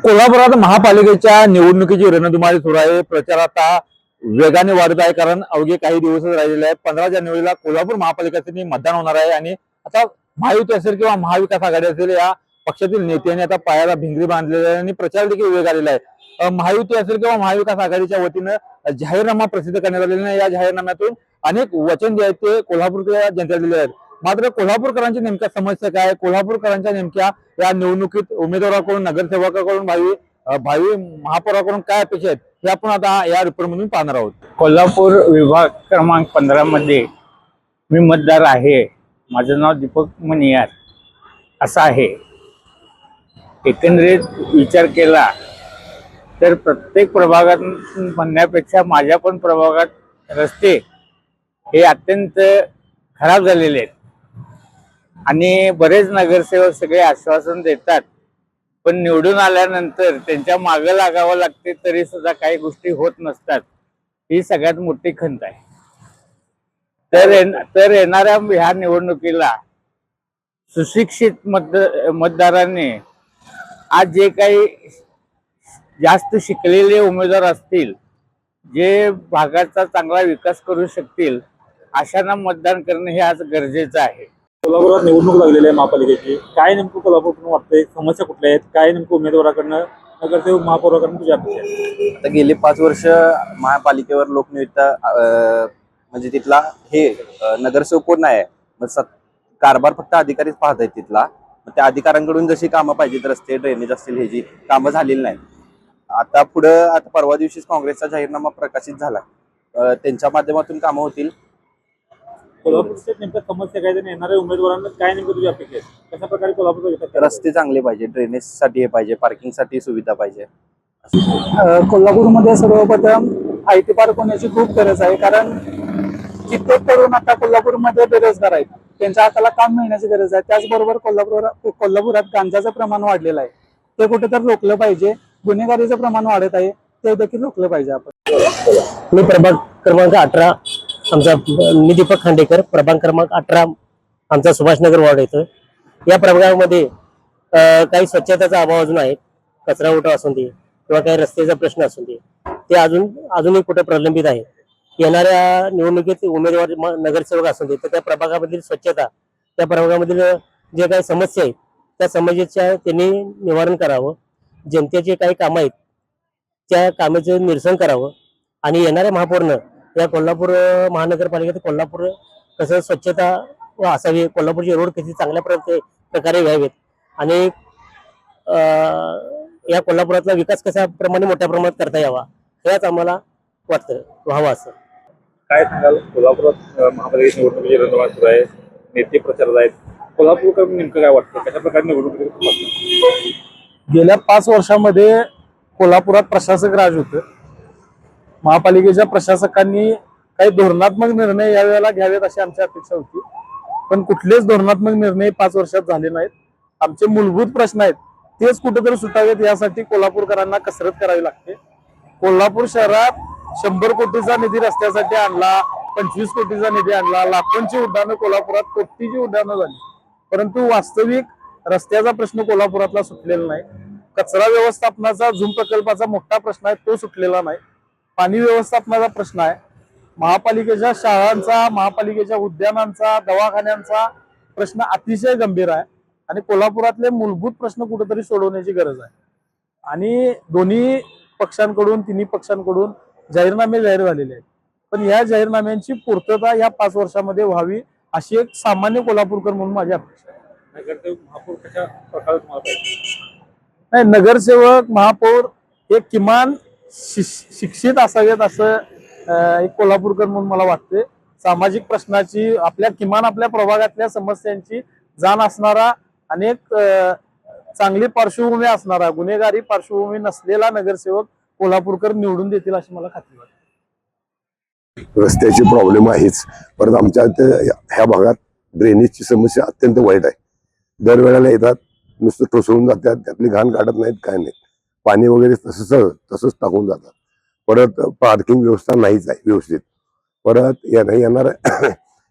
कोल्हापुरात महापालिकेच्या निवडणुकीची रणधुमाळी सुरू आहे. प्रचार आता वेगाने वाढत आहे, कारण अवघे काही दिवसच राहिलेले आहेत. 15 जानेवारीला कोल्हापूर महापालिकेसाठी मतदान होणार आहे आणि आता महायुती असेल किंवा महाविकास आघाडी असेल, या पक्षातील नेत्यांनी आता पायाला भिंगरी बांधलेली आहे आणि प्रचार देखील वेग आलेला आहे. महायुती असेल किंवा महाविकास आघाडीच्या वतीनं जाहीरनामा प्रसिद्ध करण्यात आलेला आहे. या जाहीरनाम्यातून अनेक वचन जे आहेत ते कोल्हापूरच्या जनतेला दिले आहेत. मात्र कोल्हापूरकरांची नेमक्या समस्या काय, कोल्हापूरकरांच्या नेमक्या या निवडणुकीत उमेदवाराकडून, नगरसेवकाकडून, भावी महापौराकडून काय अपेक्षा आहेत, हे आपण आता या रिपोर्ट मधून पाहणार आहोत. कोल्हापूर विभाग क्रमांक 15 मध्ये मी मतदार आहे. माझं नाव दीपक मनियार असं आहे. एकंदरीत विचार केला तर प्रत्येक प्रभागात म्हणण्यापेक्षा माझ्या पण प्रभागात रस्ते हे अत्यंत खराब झालेले आहेत आणि बरेच नगरसेवक सगळे आश्वासन देतात, पण निवडून आल्यानंतर त्यांच्या मागे लागावं लागते तरी सुद्धा काही गोष्टी होत नसतात. ही सगळ्यात मोठी खंत आहे. तर येणाऱ्या ह्या निवडणुकीला सुशिक्षित मतदारांनी आज जे काही जास्त शिकलेले उमेदवार असतील, जे भागाचा चांगला विकास करू शकतील, अशांना मतदान करणं हे आज गरजेचं आहे. कोल्हापुरात निवडणूक लागलेली आहे महापालिकेची. काय नेमकं कोल्हापूरकडून वाटतंय, समस्या कुठल्या आहेत, काय नेमकं उमेदवाराकडनं, नगरसेवक, महापौराकडून तुझी अपेक्षा आहे? आता गेले 5 वर्ष महापालिकेवर लोकनियुक्ता म्हणजे तिथला हे नगरसेवक कोण नाही आहे. मग कारभार फक्त अधिकारीच पाहत आहेत तिथला. मग त्या अधिकाऱ्यांकडून जशी कामं पाहिजेत, रस्ते, ड्रेनेज असतील, ह्याची कामं झालेली नाही. आता पुढं आता परवा दिवशीच काँग्रेसचा जाहीरनामा प्रकाशित झाला, त्यांच्या माध्यमातून कामं होतील. कोल्हापूरच्या नेमक्या समस्या काय, येणाऱ्या उमेदवारांना काय नेमकं तुझी अपेक्षा आहे? कशा प्रकारे कोल्हापूरचा विकास? रस्ते चांगले पाहिजे, ड्रेनेज साठी हे पाहिजे, पार्किंग साठी सुविधा पाहिजे. कोल्हापूरमध्ये सर्वप्रथम IT पार्क होण्याची खूप गरज आहे, कारण कित्येक तरुण आता कोल्हापूरमध्ये बेरोजगार आहेत. त्यांच्या हाताला काम मिळण्याची गरज आहे. त्याचबरोबर कोल्हापुरात गांजाचं प्रमाण वाढलेलं आहे, ते कुठेतरी रोखलं पाहिजे. गुन्हेगारीचं प्रमाण वाढत आहे, ते देखील रोखलं पाहिजे. आपण मी प्रभाग क्रमांक 18 आमचा मी दीपक खांडेकर, प्रभाग क्रमांक 18 आमचा सुभाषनगर वॉर्ड येतो. या प्रभागामध्ये काही स्वच्छतेचा अभाव अजून आहे. कचरा उठा असून दे किंवा काही रस्त्याचा प्रश्न असून दे, ते अजूनही कुठे प्रलंबित आहे. येणाऱ्या निवडणुकीत उमेदवार नगरसेवक असून दे, तर त्या प्रभागामधील स्वच्छता, त्या प्रभागामधील जे काही समस्या आहेत, त्या समस्येच्या त्यांनी निवारण करावं. जनतेचे काही कामं आहेत, त्या कामाचं निरसन करावं. आणि येणाऱ्या महापौरनं या कोल्हापूर महानगरपालिकेत कोल्हापूर कसं स्वच्छता असावी, कोल्हापूरचे रोड कसे चांगल्या प्रकारे व्हावेत आणि या कोल्हापुरातला विकास कशा प्रमाणे मोठ्या प्रमाणात करता यावा, हेच आम्हाला वाटतं व्हावं. असं काय सांगाल? कोल्हापुरात महापालिकेची निवडणुकीची रणधुमाळी सुरू आहे, नेते प्रचारात आहेत. कोल्हापूरकर नेमकं काय वाटतं, कशा प्रकारे निवडणूक? गेल्या 5 वर्षामध्ये कोल्हापुरात प्रशासक राज होतं. महापालिकेच्या प्रशासकांनी काही धोरणात्मक निर्णय यावेळेला घ्यावेत अशी आमची अपेक्षा होती, पण कुठलेच धोरणात्मक निर्णय 5 वर्षात झाले नाहीत. आमचे मूलभूत प्रश्न आहेत तेच कुठेतरी सुटावेत, यासाठी कोल्हापूरकरांना कसरत करावी लागते. कोल्हापूर शहरात 100 कोटीचा निधी रस्त्यासाठी आणला, 25 कोटीचा निधी आणला, लाखोंची उड्डाणं कोल्हापुरात, कोटीची उड्डाणं झाली, परंतु वास्तविक रस्त्याचा प्रश्न कोल्हापुरातला सुटलेला नाही. कचरा व्यवस्थापनाचा, झूम प्रकल्पाचा मोठा प्रश्न आहे, तो सुटलेला नाही. पाणी व्यवस्थापनाचा प्रश्न आहे. महापालिकेच्या शाळांचा, महापालिकेच्या उद्यानांचा, दवाखान्यांचा प्रश्न अतिशय गंभीर आहे आणि कोल्हापुरातले मूलभूत प्रश्न कुठेतरी सोडवण्याची गरज आहे. आणि दोन्ही पक्षांकडून, तिन्ही पक्षांकडून जाहीरनामे जाहीर झालेले आहेत, पण या जाहीरनाम्यांची पूर्तता या 5 वर्षामध्ये व्हावी अशी एक सामान्य कोल्हापूरकर म्हणून माझी अपेक्षा आहे. नगरसेवक, महापौर कशा प्रकारे तुम्हाला पाहिजे? नाही, नगरसेवक, महापौर हे किमान शिक्षित असावेत असं एक कोल्हापूरकर म्हणून मला वाटते. सामाजिक प्रश्नाची, किमान आपल्या प्रभागातल्या समस्यांची जाण असणारा आणि एक चांगली पार्श्वभूमी असणारा, गुन्हेगारी पार्श्वभूमी नसलेला नगरसेवक कोल्हापूरकर निवडून देतील अशी मला खात्री वाटते. रस्त्याची प्रॉब्लेम आहेच, परत आमच्या ह्या भागात ड्रेनेजची समस्या अत्यंत वाईट आहे. दरवेळेला येतात, नुसतं कोसळून जातात, त्यातली घाण काढत नाहीत, काय नाही. पाणी वगैरे तसंच टाकून जातात. परत पार्किंग व्यवस्था नाहीच आहे व्यवस्थित. परत येणार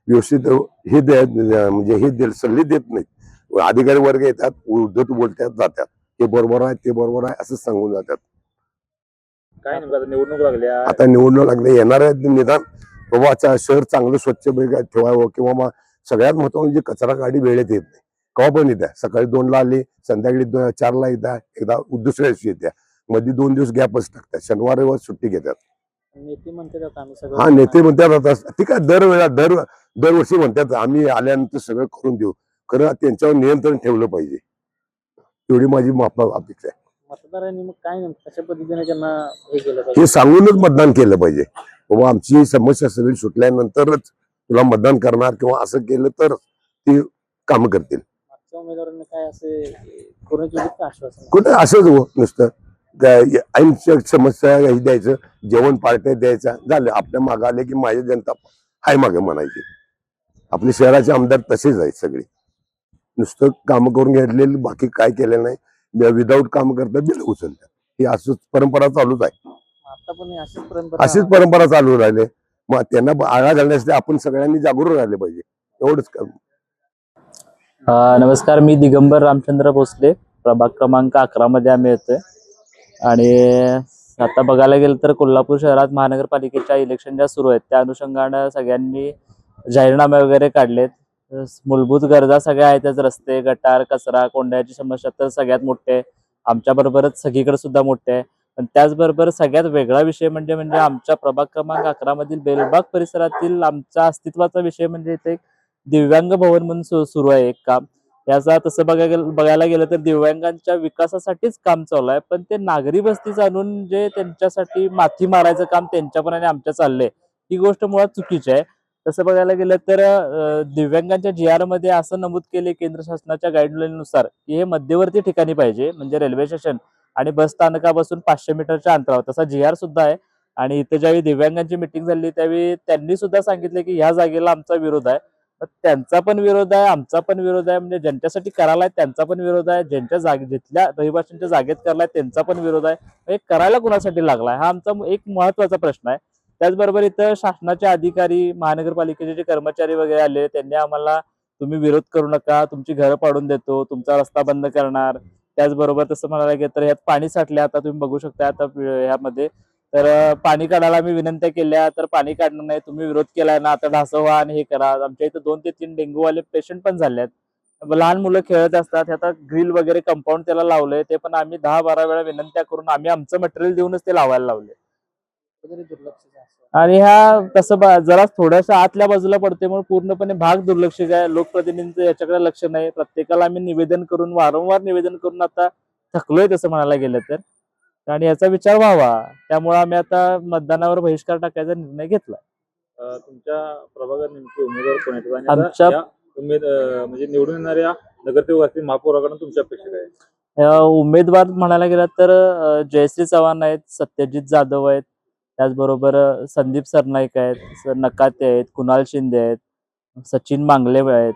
व्यवस्थित म्हणजे हे सल्ले देत नाहीत. अधिकारी वर्ग येतात, उद्धट बोलतात, जातात. हे बरोबर आहे ते बरोबर आहे असं सांगून जातात. काय नेमकं आता निवडणूक लागल्या, आता निवडणूक लागले येणार आहे निदान बाबा शहर चांगलं स्वच्छ ठेवावं किंवा मग सगळ्यात महत्त्वाचं म्हणजे कचरा गाडी वेळेत येत नाही. केव्हा पण येत्या, सकाळी 2ला आली, संध्याकाळी 4ला येत्या, एकदा दुसऱ्या दिवशी येत्या, मध्ये 2 दिवस गॅपच टाकतात, शनिवार रविवार सुट्टी घेतात. नेते म्हणतात आता आम्ही हा नेते म्हणतात आता ठीक आहे, दरवर्षी म्हणतात आम्ही आल्यानंतर सगळं करून देऊ, खरं त्यांच्यावर नियंत्रण ठेवलं पाहिजे, एवढी माझी अपेक्षा आहे. मतदारांनी मग काय नेमकं कशा पद्धतीने त्यांना हे केलं पाहिजे? हे सांगूनच मतदान केलं पाहिजे, बाबा आमची समस्या सगळी सुटल्यानंतरच तुला मतदान करणार किंवा असं केलं तर ती कामं करतील. मागच्या उमेदवारांनी काय असे करून दिले का आश्वासन? कुठे असंच हो नुसतं ऐनच्या समस्या हे द्यायचं, जेवण पार्ट्या द्यायचा, झालं आपल्या मागं आले की माझी जनता हाय मागे म्हणायची. आपले शहराचे आमदार तसेच आहेत सगळे, नुसतं कामं करून घेतलेली, बाकी काय केलेलं नाही, विदाऊट काम करतात, बिल उचलतात, ही असंच परंपरा चालूच आहे. आता पण अशीच परंपरा चालू राहिले, मग त्यांना आळा घालण्यासाठी आपण सगळ्यांनी जागरूक राहिले पाहिजे, एवढंच काम. नमस्कार, मी दिगंबर रामचंद्र भोसले, प्रभाग क्रमांक 11 मध्ये आम्ही येतोय. आणि आता बघायला गेलं तर कोल्हापूर शहरात महानगरपालिकेच्या इलेक्शन ज्या सुरू आहेत त्या अनुषंगानं सगळ्यांनी जाहीरनामे वगैरे काढलेत. मूलभूत गरजा सगळ्या आहेतच, रस्ते, गटार, कचरा, कोंड्याची समस्या तर सगळ्यात मोठे आहे, आमच्याबरोबरच सगळीकडे सुद्धा मोठे आहे. पण त्याचबरोबर सगळ्यात वेगळा विषय म्हणजे आमच्या प्रभाग क्रमांक 11 मधील बेलबाग परिसरातील आमच्या अस्तित्वाचा विषय म्हणजे इथे एक दिव्यांग भवन म्हणून सुरू आहे एक काम. याचा तसं बघायला गेलं तर दिव्यांगांच्या विकासासाठीच काम चालू आहे, पण ते नागरी वस्तीच आणून जे त्यांच्यासाठी माथी मारायचं काम त्यांच्यापणाने आमच्या चाललंय, ही गोष्ट मुळात चुकीची आहे. तसं बघायला गेलं तर दिव्यांगांच्या GR मध्ये असं नमूद केले केंद्र शासनाच्या गाईडलाईननुसार की हे मध्यवर्ती ठिकाणी पाहिजे, म्हणजे रेल्वे स्टेशन आणि बस स्थानकापासून 500 मीटरच्या अंतरावर. तसा GR सुद्धा आहे. आणि इथे ज्यावेळी दिव्यांगांची मिटिंग झाली त्यावेळी त्यांनी सुद्धा सांगितले की ह्या जागेला आमचा विरोध आहे. त्यांचा पण विरोध आहे, आमचा पण विरोध आहे, म्हणजे ज्यांच्यासाठी करायला त्यांचा पण विरोध आहे, ज्यांच्या जिथल्या रहिवाशांच्या जागेत करायला त्यांचा पण विरोध आहे. हे करायला कुणासाठी लागलाय हा आमचा एक महत्वाचा प्रश्न आहे. त्याचबरोबर इथं शासनाचे अधिकारी, महानगरपालिकेचे जे कर्मचारी वगैरे आले, त्यांनी आम्हाला तुम्ही विरोध करू नका, तुमची घरं पाडून देतो, तुमचा रस्ता बंद करणार. त्याचबरोबर तसं म्हणायला गेलं तर ह्यात पाणी साठले, आता तुम्ही बघू शकता आता ह्यामध्ये, तर पाणी काढायला आम्ही विनंत्या केल्या तर पाणी काढणार नाही, तुम्ही विरोध केलाय ना, आता ढासवा आणि हे करा. आमच्या इथं 2 ते 3 डेंग्यूवाले पेशंट पण झाले आहेत. लहान मुलं खेळत असतात, आता ग्रिल वगैरे कंपाऊंड त्याला लावलंय, ते पण आम्ही 10-12 वेळा विनंत्या करून आम्ही आमचं मटेरियल देऊनच ते लावायला लावले. आणि ह्या तसं जरा थोड्याशा आतल्या बाजूला पडते म्हणून पूर्णपणे भाग दुर्लक्षित आहे. लोकप्रतिनिधींचं याच्याकडे लक्ष नाही. प्रत्येकाला आम्ही निवेदन करून, वारंवार निवेदन करून आता थकलोय तसं म्हणायला गेलं तर. आणि याचा विचार व्हावा, त्यामुळे आम्ही आता मतदानावर बहिष्कार टाकायचा निर्णय घेतला. तुमच्या प्रभागात नेमके उमेदवार कोण आहेत आणि आमच्या- आता या म्हणजे निवडून येणाऱ्या नगरसेवक असतील, महापौराकडून तुमच्या अपेक्षा काय आहेत? उमेदवार म्हणायला गेला तर जयश्री चव्हाण आहेत, सत्यजित जाधव आहेत, त्याचबरोबर संदीप सरनाईक आहेत, नकाते आहेत, कुणाल शिंदे आहेत, सचिन मांगले आहेत,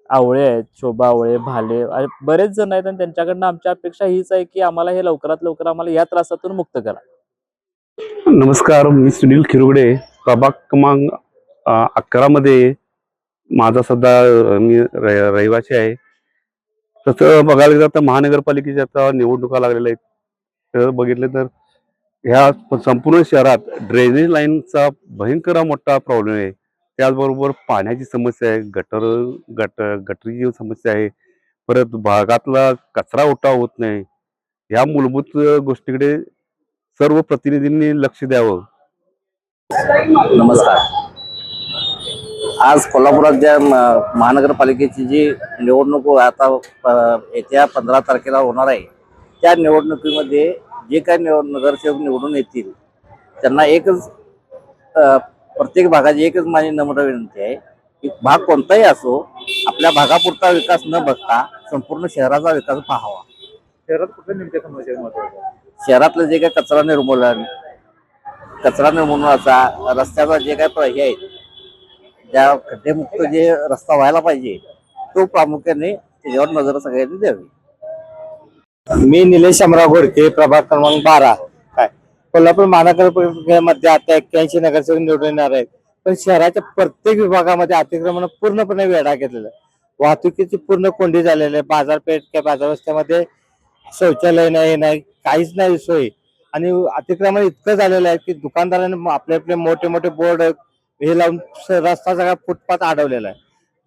आवळे आहेत, शोभा आवळे, भाले, बरेच जण आहेत. आणि त्यांच्याकडनं आमची अपेक्षा हीच आहे की आम्हाला हे लवकरात लवकर आम्हाला या त्रासातून मुक्त करा. नमस्कार, मी सुनील खिरुगडे, प्रभाग क्रमांक 11 मध्ये माझा सध्या मी रहिवासी आहे. तसं बघायला गेलं तर महानगरपालिकेच्या आता निवडणुका लागलेल्या आहेत, तर बघितलं तर ह्या संपूर्ण शहरात ड्रेनेज लाईनचा भयंकर मोठा प्रॉब्लेम आहे. त्याचबरोबर पाण्याची समस्या आहे, गटरीची समस्या आहे, परत भागातला कचरा उठाव होत नाही. ह्या मूलभूत गोष्टीकडे सर्व प्रतिनिधींनी लक्ष द्यावं. नमस्कार. आज कोल्हापुरात ज्या महानगरपालिकेची जी निवडणूक आता येत्या 15 तारखेला होणार आहे, त्या निवडणुकीमध्ये जे काही नगरसेवक निवडून येतील त्यांना एकच प्रत्येक भागाची एकच माझी नम्र विनंती आहे की भाग कोणताही असो, आपल्या भागापुरता विकास न बघता संपूर्ण शहराचा विकास पाहावा. शहरात कुठल्या नेमक्या समस्या महत्वाच्या? शहरातलं जे काही कचरा निर्मूलनाचा, रस्त्याचा जे काही हे आहेत, ज्या खड्डेमुक्त जे रस्ता व्हायला पाहिजे तो प्रामुख्याने त्याच्यावर नजर सगळ्यांनी द्यावी. मी निलेश अमराव घोडके, प्रभाग क्रमांक 12. कोल्हापूर महानगरपालिकेमध्ये आता 81 नगरसेवक निवडून येणार आहेत, पण शहराच्या प्रत्येक विभागामध्ये अतिक्रमण पूर्णपणे वेढा घेतलेला आहे. वाहतुकीची पूर्ण कोंडी झालेली आहे. बाजारपेठ किंवा बाजार रस्त्यामध्ये शौचालय नाही, नाही काहीच नाही सोय. आणि अतिक्रमण इतकं झालेलं आहे की दुकानदारांनी आपले आपले मोठे मोठे बोर्ड हे लावून रस्ता सगळा फुटपाथ अडवलेला आहे.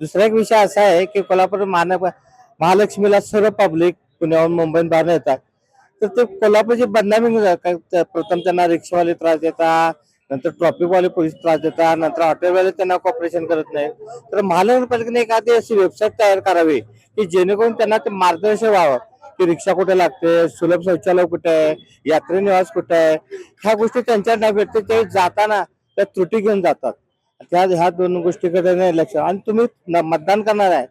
दुसरा एक विषय असा आहे की कोल्हापूर महालक्ष्मीला सर्व पब्लिक पुण्याहून मुंबईत बाहेर येतात, तर ते कोल्हापूरची बदनामी प्रथम त्यांना रिक्षावाले त्रास देतात, नंतर ट्रॉफिकवाले पोलीस त्रास देतात, नंतर हॉटेलवाले त्यांना कॉपरेशन करत नाही. तर महानगरपालिकेने एखादी अशी वेबसाईट तयार करावी की जेणेकरून त्यांना ते मार्गदर्शन व्हावं की रिक्षा कुठे लागते, सुलभ शौचालय कुठे आहे, यात्री निवास कुठे आहे, ह्या गोष्टी त्यांच्या न भेटते. ते जाताना त्या त्रुटी घेऊन जातात. ह्या दोन गोष्टीकडे नाही लक्ष. आणि तुम्ही मतदान करणार आहे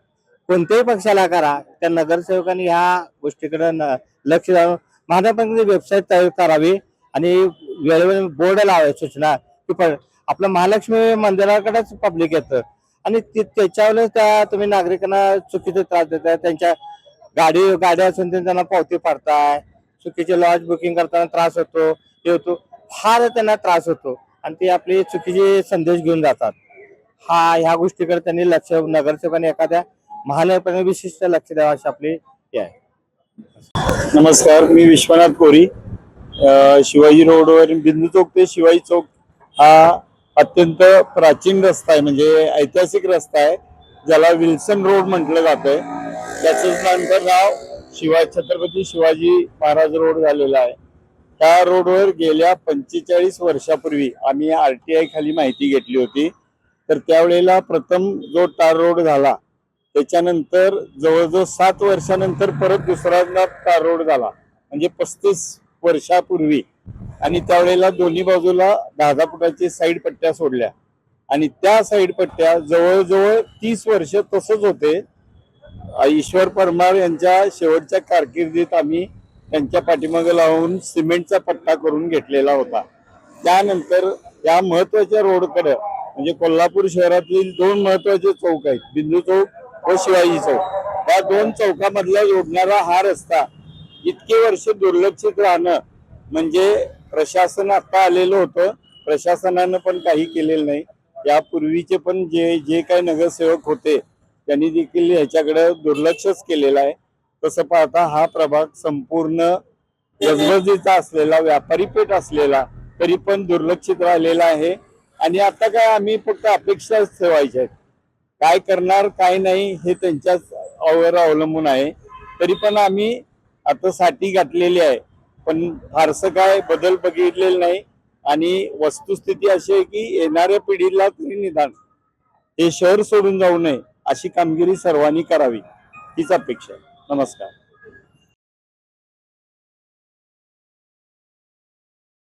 कोणत्याही पक्षाला करा, त्या नगरसेवकांनी ह्या गोष्टीकडे लक्ष द्यावं. महानगरपालिकेने वेबसाईट तयार करावी आणि वेळोवेळी बोर्ड लावावे सूचना की आपलं महालक्ष्मी मंदिराकडेच पब्लिक येतं आणि त्याच्यावर त्या तुम्ही नागरिकांना चुकीचे त्रास देताय. त्यांच्या गाड्या असून त्यांना पावती पाडताय, चुकीचे लॉज बुकिंग करताना त्रास होतो, हे होतो, फार त्यांना त्रास होतो आणि ते आपले चुकीचे संदेश घेऊन जातात. ह्या गोष्टीकडे त्यांनी लक्ष, नगरसेवकांनी एखाद्या महानगरपालिकेने विशिष्ट लक्ष द्यावं अशी आपली हे आहे. नमस्कार, मी विश्वनाथ कोरी. शिवाजी रोडवर बिंदू चौक ते शिवाजी चौक हा अत्यंत प्राचीन रस्ता आहे, म्हणजे ऐतिहासिक रस्ता आहे, ज्याला विल्सन रोड म्हटलं जातंय. त्याचंच नंतर नाव छत्रपती शिवाजी महाराज रोड झालेला आहे. त्या रोडवर गेल्या 45 वर्षापूर्वी आम्ही RTI खाली माहिती घेतली होती. तर त्यावेळेला प्रथम जो टार रोड झाला, त्याच्यानंतर जवळजवळ 7 वर्षानंतर परत दुसऱ्यांदा टार रोड झाला, म्हणजे 35 वर्षापूर्वी. आणि त्यावेळेला दोन्ही बाजूला 10 फुटाची साईड पट्ट्या सोडल्या आणि त्या साईड पट्ट्या जवळजवळ 30 वर्ष तसंच होते. ईश्वर परमार यांच्या शेवटच्या कारकिर्दीत आम्ही त्यांच्या पाठीमागे लावून सिमेंटचा पट्टा करून घेतलेला होता. त्यानंतर या महत्वाच्या रोडकडे, म्हणजे कोल्हापूर शहरातील 2 महत्वाचे चौक आहेत, बिंदू चौक व शिवाजी चौक. या 2 चौकामधला जोडणारा हा रस्ता इतके वर्ष दुर्लक्षित राहणं, म्हणजे प्रशासन आता आलेलं होतं, प्रशासनानं पण काही केलेलं नाही. यापूर्वीचे पण जे काही नगरसेवक होते त्यांनी देखील ह्याच्याकडे दुर्लक्षच केलेलं आहे. तसं पाहता हा प्रभाग संपूर्ण गजबजीचा असलेला, व्यापारी पेठ असलेला, तरी पण दुर्लक्षित राहिलेला आहे. आणि आता काय आम्ही फक्त अपेक्षाच ठेवायच्या आहेत, काय करणार काय नाही हे त्यांच्याच वर अवलंबून आहे. तरी पण आम्ही आता साठी घातलेली आहे, पण फारसं काय बदल बघितलेला नाही. आणि वस्तुस्थिती अशी आहे की येणाऱ्या पिढीला तरी निदान हे शहर सोडून जाऊ नये अशी कामगिरी सर्वांनी करावी हीच अपेक्षा आहे. नमस्कार.